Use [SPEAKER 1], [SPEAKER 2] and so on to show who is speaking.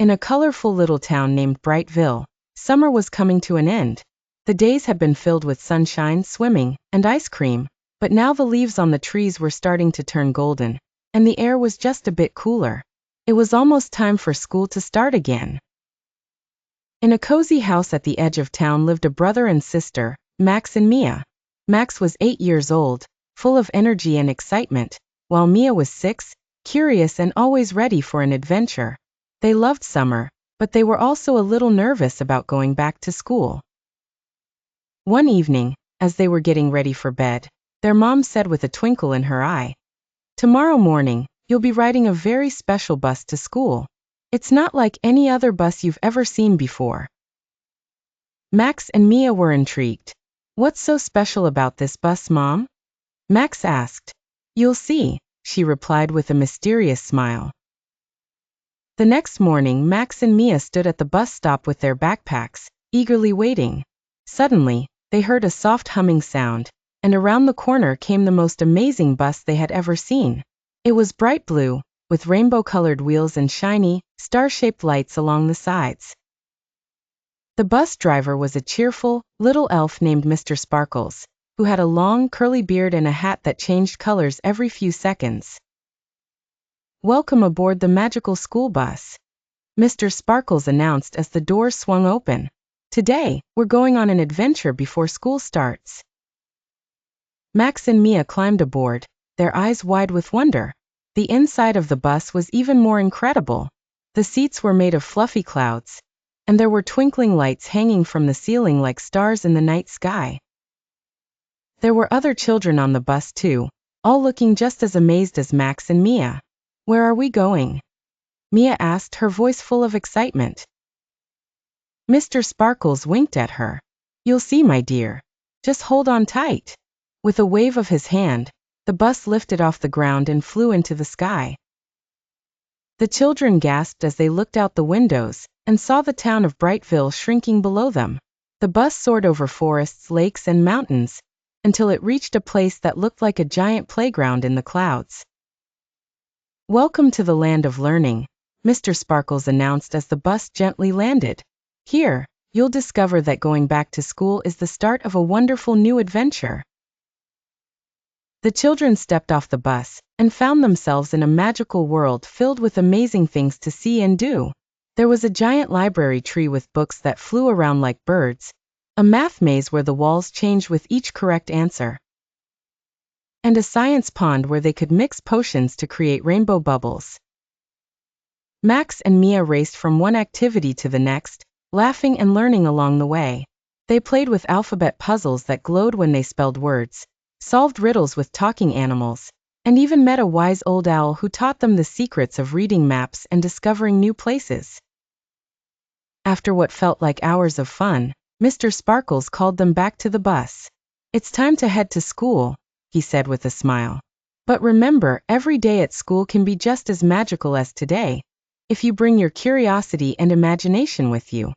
[SPEAKER 1] In a colorful little town named Brightville, summer was coming to an end. The days had been filled with sunshine, swimming, and ice cream, but now the leaves on the trees were starting to turn golden, and the air was just a bit cooler. It was almost time for school to start again. In a cozy house at the edge of town lived a brother and sister, Max and Mia. Max was 8 years old, full of energy and excitement, while Mia was 6, curious and always ready for an adventure. They loved summer, but they were also a little nervous about going back to school. One evening, as they were getting ready for bed, their mom said with a twinkle in her eye, "Tomorrow morning, you'll be riding a very special bus to school. It's not like any other bus you've ever seen before." Max and Mia were intrigued. "What's so special about this bus, Mom?" Max asked. "You'll see," she replied with a mysterious smile. The next morning, Max and Mia stood at the bus stop with their backpacks, eagerly waiting. Suddenly, they heard a soft humming sound, and around the corner came the most amazing bus they had ever seen. It was bright blue, with rainbow-colored wheels and shiny, star-shaped lights along the sides. The bus driver was a cheerful, little elf named Mr. Sparkles, who had a long, curly beard and a hat that changed colors every few seconds. "Welcome aboard the magical school bus," Mr. Sparkles announced as the doors swung open. "Today, we're going on an adventure before school starts." Max and Mia climbed aboard, their eyes wide with wonder. The inside of the bus was even more incredible. The seats were made of fluffy clouds, and there were twinkling lights hanging from the ceiling like stars in the night sky. There were other children on the bus too, all looking just as amazed as Max and Mia. "Where are we going?" Mia asked, her voice full of excitement. Mr. Sparkles winked at her. "You'll see, my dear. Just hold on tight." With a wave of his hand, the bus lifted off the ground and flew into the sky. The children gasped as they looked out the windows and saw the town of Brightville shrinking below them. The bus soared over forests, lakes, and mountains until it reached a place that looked like a giant playground in the clouds. "Welcome to the land of learning," Mr. Sparkles announced as the bus gently landed. "Here, you'll discover that going back to school is the start of a wonderful new adventure." The children stepped off the bus and found themselves in a magical world filled with amazing things to see and do. There was a giant library tree with books that flew around like birds, a math maze where the walls changed with each correct answer, and a science pond where they could mix potions to create rainbow bubbles. Max and Mia raced from one activity to the next, laughing and learning along the way. They played with alphabet puzzles that glowed when they spelled words, solved riddles with talking animals, and even met a wise old owl who taught them the secrets of reading maps and discovering new places. After what felt like hours of fun, Mr. Sparkles called them back to the bus. "It's time to head to school," he said with a smile. "But remember, every day at school can be just as magical as today, if you bring your curiosity and imagination with you."